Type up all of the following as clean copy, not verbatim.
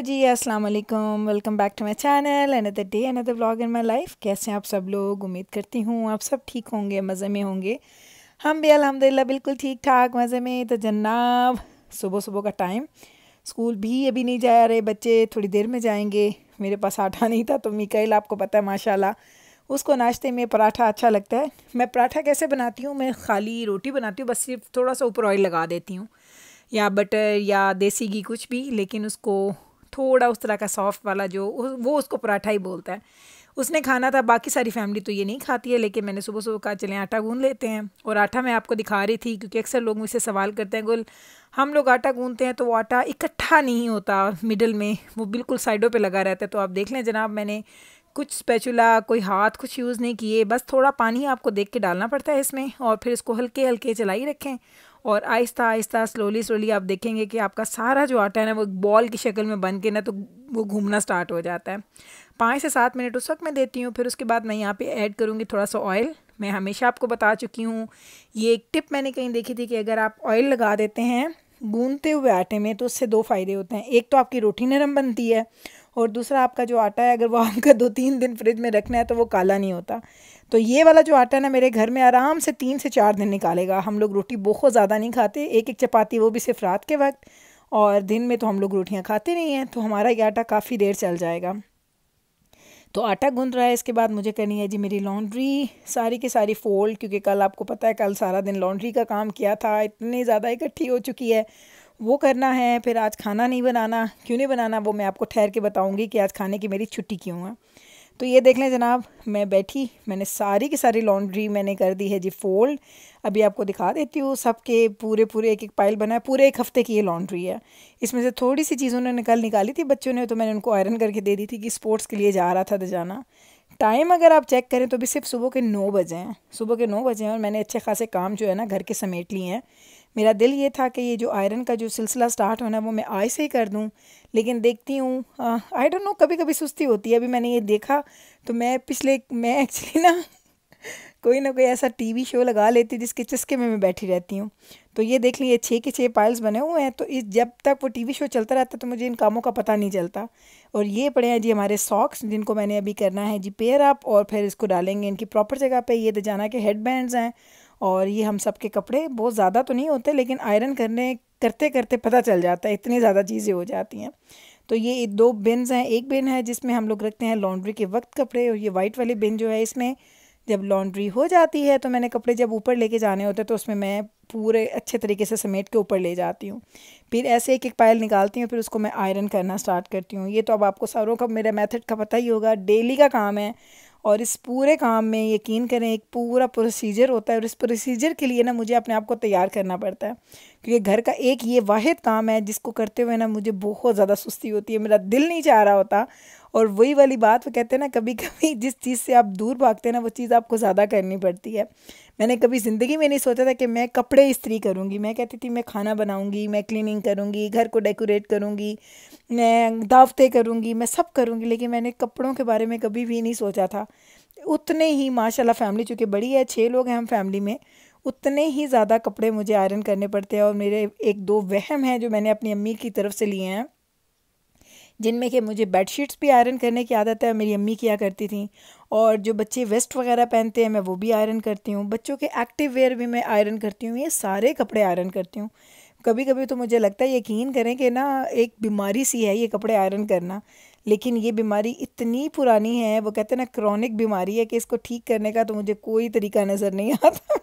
जी, अस्सलाम वालेकुम। Welcome back to my channel, another day another vlog in my life. कैसे हैं आप सब लोग? उम्मीद करती हूँ आप सब ठीक होंगे, मज़े में होंगे। हम भी अल्हम्दुलिल्लाह बिल्कुल ठीक ठाक मज़े में। तो जनाब, सुबह सुबह का टाइम, स्कूल भी अभी नहीं जा रहे बच्चे, थोड़ी देर में जाएंगे। मेरे पास आटा नहीं था तो मिकाइल आपको पता है माशाल्लाह, उसको नाश्ते में पराठा अच्छा लगता है। मैं पराठा कैसे बनाती हूँ, मैं खाली रोटी बनाती हूँ, बस सिर्फ थोड़ा सा ऊपर ऑयल लगा देती हूँ या बटर या देसी घी कुछ भी, लेकिन उसको थोड़ा उस तरह का सॉफ्ट वाला जो वो उसको पराठा ही बोलता है। उसने खाना था, बाकी सारी फैमिली तो ये नहीं खाती है, लेकिन मैंने सुबह सुबह कहा चलें आटा गूंद लेते हैं। और आटा मैं आपको दिखा रही थी क्योंकि अक्सर लोग मुझसे सवाल करते हैं, गुल हम लोग आटा गूंदते हैं तो वो आटा इकट्ठा नहीं होता मिडल में, वो बिल्कुल साइडों पे लगा रहता है। तो आप देख लें जनाब, मैंने कुछ स्पैचुला, कोई हाथ कुछ यूज़ नहीं किए, बस थोड़ा पानी आपको देख के डालना पड़ता है इसमें, और फिर इसको हल्के हल्के चलाई रखें और आहिस्ता आहिस्ता स्लोली स्लोली आप देखेंगे कि आपका सारा जो आटा है ना वो एक बॉल की शक्ल में बन के ना तो वो घूमना स्टार्ट हो जाता है। 5 से 7 मिनट उस वक्त मैं देती हूँ। फिर उसके बाद मैं यहाँ पे ऐड करूँगी थोड़ा सा ऑयल। मैं हमेशा आपको बता चुकी हूँ, ये एक टिप मैंने कहीं देखी थी कि अगर आप ऑयल लगा देते हैं गूंदते हुए आटे में तो उससे 2 फ़ायदे होते हैं। एक तो आपकी रोटी नरम बनती है, और दूसरा आपका जो आटा है अगर वो आपका 2-3 दिन फ्रिज में रखना है तो वो काला नहीं होता। तो ये वाला जो आटा है ना मेरे घर में आराम से 3 से 4 दिन निकालेगा। हम लोग रोटी बहुत ज़्यादा नहीं खाते, एक एक चपाती, वो भी सिर्फ रात के वक्त, और दिन में तो हम लोग रोटियां खाते नहीं हैं, तो हमारा ये आटा काफ़ी देर चल जाएगा। तो आटा गूंद रहा है, इसके बाद मुझे करनी है जी मेरी लॉन्ड्री सारी की सारी फ़ोल्ड, क्योंकि कल आपको पता है कल सारा दिन लॉन्ड्री का काम किया था, इतनी ज़्यादा इकट्ठी हो चुकी है, वो करना है। फिर आज खाना नहीं बनाना, क्यों नहीं बनाना वो मैं आपको ठहर के बताऊंगी कि आज खाने की मेरी छुट्टी क्यों है। तो ये देख लें जनाब, मैं बैठी, मैंने सारी की सारी लॉन्ड्री मैंने कर दी है जी फ़ोल्ड। अभी आपको दिखा देती हूँ, सबके पूरे पूरे एक एक पाइल बना है, पूरे एक हफ़्ते की ये लॉन्ड्री है। इसमें से थोड़ी सी चीज़ उन्होंने कल निकाली थी बच्चों ने, तो मैंने उनको आयरन करके दे दी थी कि स्पोर्ट्स के लिए जा रहा था तो जाना। टाइम अगर आप चेक करें तो भी सिर्फ सुबह के 9 बजे हैं, सुबह के 9 बजे हैं, और मैंने अच्छे खासे काम जो है ना घर के समेट लिए हैं। मेरा दिल ये था कि ये जो आयरन का जो सिलसिला स्टार्ट होना है वो मैं आज से ही कर दूं, लेकिन देखती हूँ आई डोंट नो, कभी कभी सुस्ती होती है। अभी मैंने ये देखा तो मैं एक्चुअली ना कोई ना कोई ऐसा टीवी शो लगा लेती जिसके चस्के में मैं बैठी रहती हूँ। तो ये देख लीजिए 6 के 6 पाइल्स बने हुए हैं, तो इस जब तक वो टीवी शो चलता रहता है तो मुझे इन कामों का पता नहीं चलता। और ये पड़े हैं जी हमारे सॉक्स, जिनको मैंने अभी करना है जी पेयर अप, और फिर इसको डालेंगे इनकी प्रॉपर जगह पे। ये दजाना के हेड बैंड्स हैं, और ये हम सब के कपड़े, बहुत ज़्यादा तो नहीं होते लेकिन आयरन करने करते करते पता चल जाता है, इतनी ज़्यादा चीज़ें हो जाती हैं। तो ये 2 बिन्स हैं, एक बिन है जिसमें हम लोग रखते हैं लॉन्ड्री के वक्त कपड़े, और ये वाइट वाली बिन जो है इसमें जब लॉन्ड्री हो जाती है तो मैंने कपड़े जब ऊपर लेके जाने होते हैं तो उसमें मैं पूरे अच्छे तरीके से समेट के ऊपर ले जाती हूँ। फिर ऐसे एक एक पायल निकालती हूँ, फिर उसको मैं आयरन करना स्टार्ट करती हूँ। ये तो अब आपको सारों का मेरा मेथड का पता ही होगा, डेली का काम है। और इस पूरे काम में यकीन करें एक पूरा प्रोसीजर होता है, और इस प्रोसीजर के लिए ना मुझे अपने आप को तैयार करना पड़ता है, क्योंकि घर का एक ये वाहिद काम है जिसको करते हुए ना मुझे बहुत ज़्यादा सुस्ती होती है, मेरा दिल नहीं चाह रहा होता। और वही वाली बात वो कहते हैं ना, कभी कभी जिस चीज़ से आप दूर भागते हैं ना वो चीज़ आपको ज़्यादा करनी पड़ती है। मैंने कभी ज़िंदगी में नहीं सोचा था कि मैं कपड़े इस्त्री करूँगी। मैं कहती थी मैं खाना बनाऊँगी, मैं क्लीनिंग करूँगी, घर को डेकोरेट करूँगी, मैं दावतें करूँगी, मैं सब करूँगी, लेकिन मैंने कपड़ों के बारे में कभी भी नहीं सोचा था। उतने ही माशाल्लाह फैमिली चूँकि बड़ी है, 6 लोग हैं हम फैमिली में, उतने ही ज़्यादा कपड़े मुझे आयरन करने पड़ते हैं। और मेरे 1-2 वहम हैं जो मैंने अपनी अम्मी की तरफ से लिए हैं, जिनमें कि मुझे बेडशीट्स भी आयरन करने की आदत है, मेरी अम्मी किया करती थी। और जो बच्चे वेस्ट वगैरह पहनते हैं मैं वो भी आयरन करती हूँ, बच्चों के एक्टिव वेयर भी मैं आयरन करती हूँ, ये सारे कपड़े आयरन करती हूँ। कभी कभी तो मुझे लगता है, यकीन करें कि ना एक बीमारी सी है ये कपड़े आयरन करना, लेकिन ये बीमारी इतनी पुरानी है, वो कहते हैं ना क्रॉनिक बीमारी है, कि इसको ठीक करने का तो मुझे कोई तरीका नज़र नहीं आता।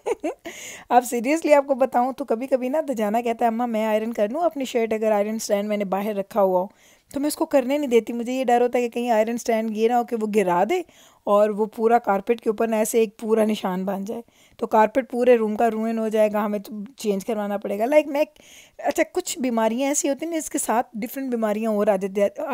अब सीरियसली आपको बताऊं तो कभी कभी ना दजाना कहता है अम्मा मैं आयरन कर लूँ अपनी शर्ट, अगर आयरन स्टैंड मैंने बाहर रखा हुआ हो, तो मैं उसको करने नहीं देती। मुझे ये डर होता है कि कहीं आयरन स्टैंड ये ना हो कि वो गिरा दे और वो पूरा कारपेट के ऊपर ना ऐसे एक पूरा निशान बन जाए, तो कारपेट पूरे रूम का रूइन हो जाएगा, हमें तो चेंज करवाना पड़ेगा। लाइक मैं, अच्छा कुछ बीमारियां ऐसी होती हैं जिसके साथ डिफरेंट बीमारियां और आ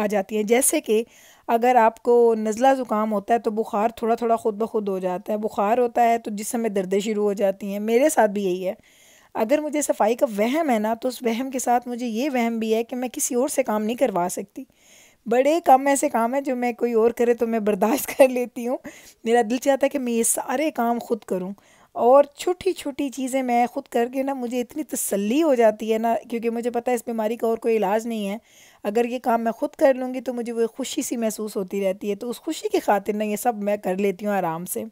जाती हैं, जैसे कि अगर आपको नज़ला ज़ुकाम होता है तो बुखार थोड़ा थोड़ा खुद ब खुद हो जाता है, बुखार होता है तो जिस समय दर्दें शुरू हो जाती हैं, मेरे साथ भी यही है। अगर मुझे सफाई का वहम है ना तो उस वहम के साथ मुझे ये वहम भी है कि मैं किसी और से काम नहीं करवा सकती। बड़े कम ऐसे काम हैं जो मैं कोई और करे तो मैं बर्दाश्त कर लेती हूँ, मेरा दिल चाहता है कि मैं ये सारे काम खुद करूँ। और छोटी छोटी चीज़ें मैं ख़ुद करके ना मुझे इतनी तसल्ली हो जाती है ना, क्योंकि मुझे पता है इस बीमारी का और कोई इलाज नहीं है। अगर ये काम मैं ख़ुद कर लूँगी तो मुझे वो खुशी सी महसूस होती रहती है, तो उस खुशी की खातिर ना ये सब मैं कर लेती हूँ आराम से।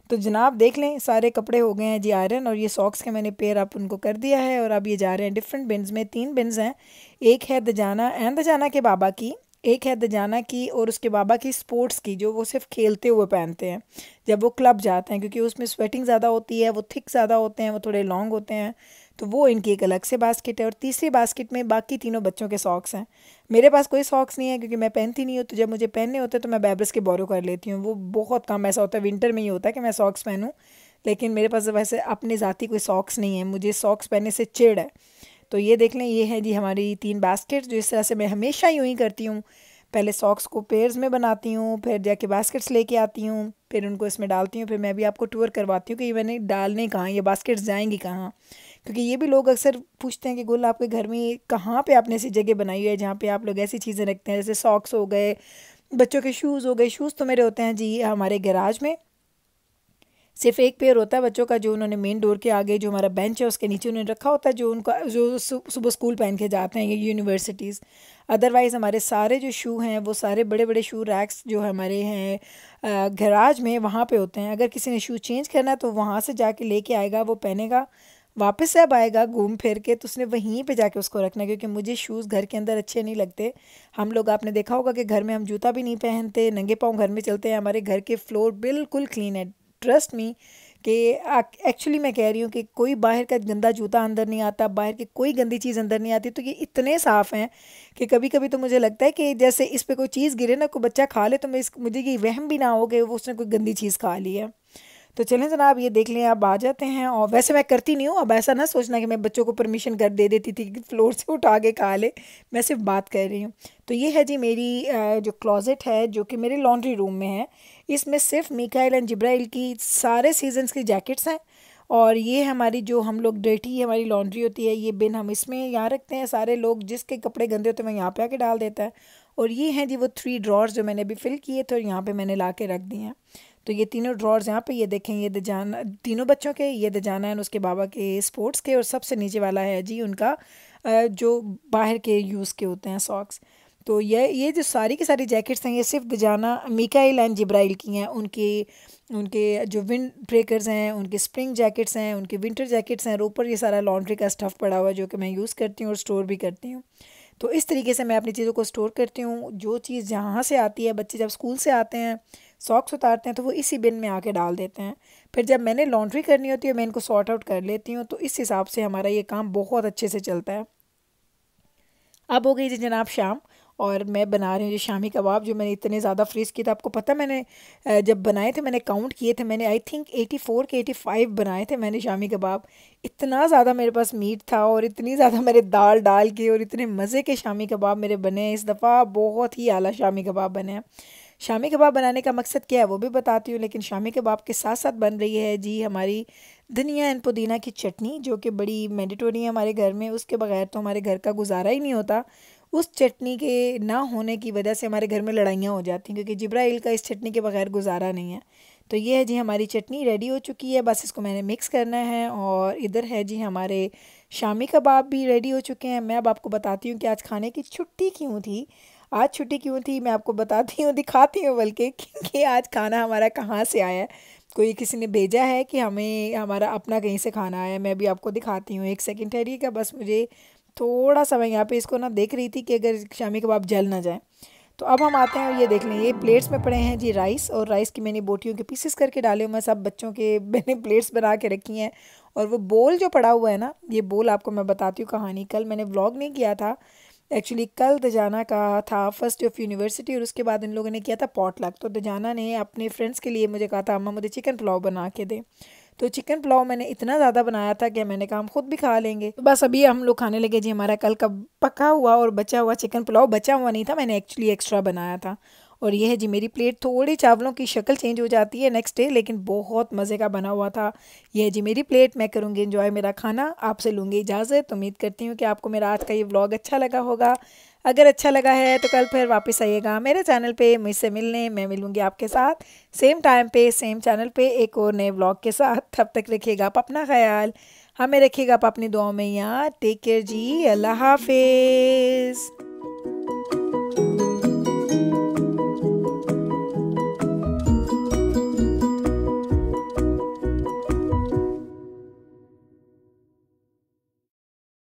तो जनाब देख लें, सारे कपड़े हो गए हैं जी आयरन, और ये सॉक्स के मैंने पेयर आप उनको कर दिया है, और अब ये जा रहे हैं डिफरेंट बिन्स में। 3 बिन्स हैं, एक है दजाना एंड दजाना के बाबा की, एक है दजाना की और उसके बाबा की स्पोर्ट्स की, जो वो सिर्फ खेलते हुए पहनते हैं जब वो क्लब जाते हैं, क्योंकि उसमें स्वेटिंग ज़्यादा होती है, वो थिक ज़्यादा होते हैं, वो थोड़े लॉन्ग होते हैं, तो वो इनकी एक अलग से बास्केट है। और तीसरी बास्केट में बाकी तीनों बच्चों के सॉक्स हैं। मेरे पास कोई सॉक्स नहीं है क्योंकि मैं पहनती नहीं हूँ, तो जब मुझे पहनने होते हैं तो मैं बैब्रस के बोरो कर लेती हूँ। वो बहुत कम ऐसा होता है, विंटर में ही होता है कि मैं सॉक्स पहनूँ, लेकिन मेरे पास वैसे अपने ज़ाती कोई सॉक्स नहीं है, मुझे सॉक्स पहनने से चिढ़ है। तो ये देख लें, ये है जी हमारी 3 बास्केट्स, जो इस तरह से मैं हमेशा यूँ ही करती हूँ। पहले सॉक्स को पेयर्स में बनाती हूँ, फिर जाके बास्केट्स लेके आती हूँ, फिर उनको इसमें डालती हूँ, फिर मैं भी आपको टूर करवाती हूँ कि ये मैंने डालने कहाँ, ये बास्केट्स जाएंगी कहाँ। क्योंकि ये भी लोग अक्सर पूछते हैं कि गुल आपके घर में कहाँ पे आपने ऐसी जगह बनाई हुई है जहाँ पे आप लोग ऐसी चीज़ें रखते हैं, जैसे सॉक्स हो गए, बच्चों के शूज़ हो गए। शूज़ तो मेरे होते हैं जी हमारे गैराज में, सिर्फ एक पेयर होता है बच्चों का, जो उन्होंने मेन डोर के आगे जो हमारा बेंच है उसके नीचे उन्होंने रखा होता है, जो उनका जो सुबह स्कूल पहन के जाते हैं ये यूनिवर्सिटीज़। अदरवाइज़ हमारे सारे जो शू हैं वो सारे बड़े बड़े शू रैक्स जो हमारे हैं गैराज में, वहाँ पे होते हैं। अगर किसी ने शू चेंज करना है तो वहाँ से जाके लेके आएगा, वो पहनेगा, वापस जब आएगा घूम फिर के तो उसने वहीं पे जाके उसको रखना है, क्योंकि मुझे शूज़ घर के अंदर अच्छे नहीं लगते। हम लोग, आपने देखा होगा कि घर में हम जूता भी नहीं पहनते, नंगे पाँव घर में चलते हैं। हमारे घर के फ्लोर बिल्कुल क्लीन है, ट्रस्ट मी कि एक्चुअली मैं कह रही हूँ कि कोई बाहर का गंदा जूता अंदर नहीं आता, बाहर की कोई गंदी चीज़ अंदर नहीं आती। तो ये इतने साफ़ हैं कि कभी कभी तो मुझे लगता है कि जैसे इस पे कोई चीज़ गिरे ना, कोई बच्चा खा ले, तो मुझे ये वहम भी ना हो कि वो उसने कोई गंदी चीज़ खा ली है। तो चलें जनाब, ये देख लें, अब आ जाते हैं। और वैसे मैं करती नहीं हूँ, अब ऐसा ना सोचना कि मैं बच्चों को परमिशन कर दे देती थी कि फ्लोर से उठा के खा ले, मैं सिर्फ बात कर रही हूँ। तो ये है जी मेरी जो क्लोज़ेट है, जो कि मेरे लॉन्ड्री रूम में है। इसमें सिर्फ मिकाइल एंड जिब्राइल की सारे सीजन्स की जैकेट्स हैं, और ये हमारी जो हम लोग डर्टी हमारी लॉन्ड्री होती है, ये बिन हम इसमें यहाँ रखते हैं। सारे लोग जिसके कपड़े गंदे होते हैं वो यहाँ पे आके डाल देता है। और ये हैं जी वो 3 ड्रॉर्स जो मैंने अभी फिल किए थे और यहाँ पे मैंने ला के रख दिए हैं। तो ये तीनों ड्रॉर्स यहाँ पे, ये देखें, ये दजाना तीनों बच्चों के, ये दजाना है उसके बाबा के स्पोर्ट्स के, और सबसे नीचे वाला है जी उनका जो बाहर के यूज़ के होते हैं सॉक्स। तो ये जो सारी की सारी जैकेट्स हैं, ये सिर्फ दजाना, मिकाइल एंड जिब्राइल की हैं। उनके उनके जो विंड ब्रेकर्स हैं, उनके स्प्रिंग जैकेट्स हैं, उनके विंटर जैकेट्स हैं, और ऊपर ये सारा लॉन्ड्री का स्टफ़ पड़ा हुआ है जो कि मैं यूज़ करती हूँ और स्टोर भी करती हूँ। तो इस तरीके से मैं अपनी चीज़ों को स्टोर करती हूँ। जो चीज़ जहाँ से आती है, बच्चे जब स्कूल से आते हैं सॉक्स उतारते हैं तो वो इसी बिन में आके डाल देते हैं। फिर जब मैंने लॉन्ड्री करनी होती है मैं इनको सॉर्ट आउट कर लेती हूँ। तो इस हिसाब से हमारा ये काम बहुत अच्छे से चलता है। अब हो गई जी जनाब शाम, और मैं बना रही हूँ जी शामी कबाब, जो मैंने इतने ज़्यादा फ्रीज़ किए थे। आपको पता, मैंने जब बनाए थे मैंने काउंट किए थे, मैंने आई थिंक 84 के 85 बनाए थे मैंने शामी कबाब। इतना ज़्यादा मेरे पास मीट था और इतनी ज़्यादा मेरे दाल डाल के, और इतने मज़े के शामी कबाब मेरे बने हैं इस दफ़ा, बहुत ही आला शामी कबाब बने हैं। शामी कबाब बनाने का मकसद क्या है वो भी बताती हूँ, लेकिन शामी कबाब के साथ साथ बन रही है जी हमारी धनिया एंड पुदीना की चटनी, जो कि बड़ी मैंडेटरी है हमारे घर में। उसके बगैर तो हमारे घर का गुजारा ही नहीं होता। उस चटनी के ना होने की वजह से हमारे घर में लड़ाइयाँ हो जाती हैं, क्योंकि जिब्राइल का इस चटनी के बगैर गुजारा नहीं है। तो ये है जी हमारी चटनी रेडी हो चुकी है, बस इसको मैंने मिक्स करना है। और इधर है जी हमारे शामी कबाब भी रेडी हो चुके हैं। मैं अब आपको बताती हूँ कि आज खाने की छुट्टी क्यों थी। आज छुट्टी क्यों थी मैं आपको बताती हूँ, दिखाती हूँ बल्कि, कि आज खाना हमारा कहाँ से आया है। कोई किसी ने भेजा है कि हमें हमारा अपना कहीं से खाना आया है। मैं भी आपको दिखाती हूँ, एक सेकंड ठहरिएगा बस, मुझे थोड़ा सा, मैं यहाँ पे इसको ना देख रही थी कि अगर शामी कबाब जल ना जाए। तो अब हम आते हैं, ये देख लें, ये प्लेट्स में पड़े हैं जी राइस, और राइस की मैंने बोटियों के पीसेस करके डाले हुए हैं। सब बच्चों के मैंने प्लेट्स बना के रखी हैं। और वो बोल जो पड़ा हुआ है ना, ये बोल आपको मैं बताती हूँ कहानी। कल मैंने व्लॉग नहीं किया था एक्चुअली, कल दजाना का था फर्स्ट डे ऑफ यूनिवर्सिटी, और उसके बाद इन लोगों ने किया था पॉटलक। तो दजाना ने अपने फ्रेंड्स के लिए मुझे कहा था अम्मा मुझे चिकन पुलाव बना के दे। तो चिकन पुलाव मैंने इतना ज़्यादा बनाया था कि मैंने कहा हम खुद भी खा लेंगे। तो बस अभी हम लोग खाने लगे जी। हमारा कल का पका हुआ और बचा हुआ चिकन पुलाव, बचा हुआ नहीं था, मैंने एक्चुअली एक्स्ट्रा बनाया था। और ये है जी मेरी प्लेट। थोड़ी चावलों की शक्ल चेंज हो जाती है नेक्स्ट डे, लेकिन बहुत मज़े का बना हुआ था। ये है जी मेरी प्लेट। मैं करूँगी एंजॉय मेरा खाना, आपसे लूँगी इजाज़त। उम्मीद करती हूँ कि आपको मेरा आज का ये व्लॉग अच्छा लगा होगा। अगर अच्छा लगा है तो कल फिर वापस आइएगा मेरे चैनल पे मुझसे मिलने। मैं मिलूँगी आपके साथ सेम टाइम पे सेम चैनल पे एक और नए व्लॉग के साथ। तब तक रखिएगा आप अपना ख्याल, हमें रखिएगा आप अपनी दुआओं में याद। टेक केयर जी, अल्लाह हाफिज़।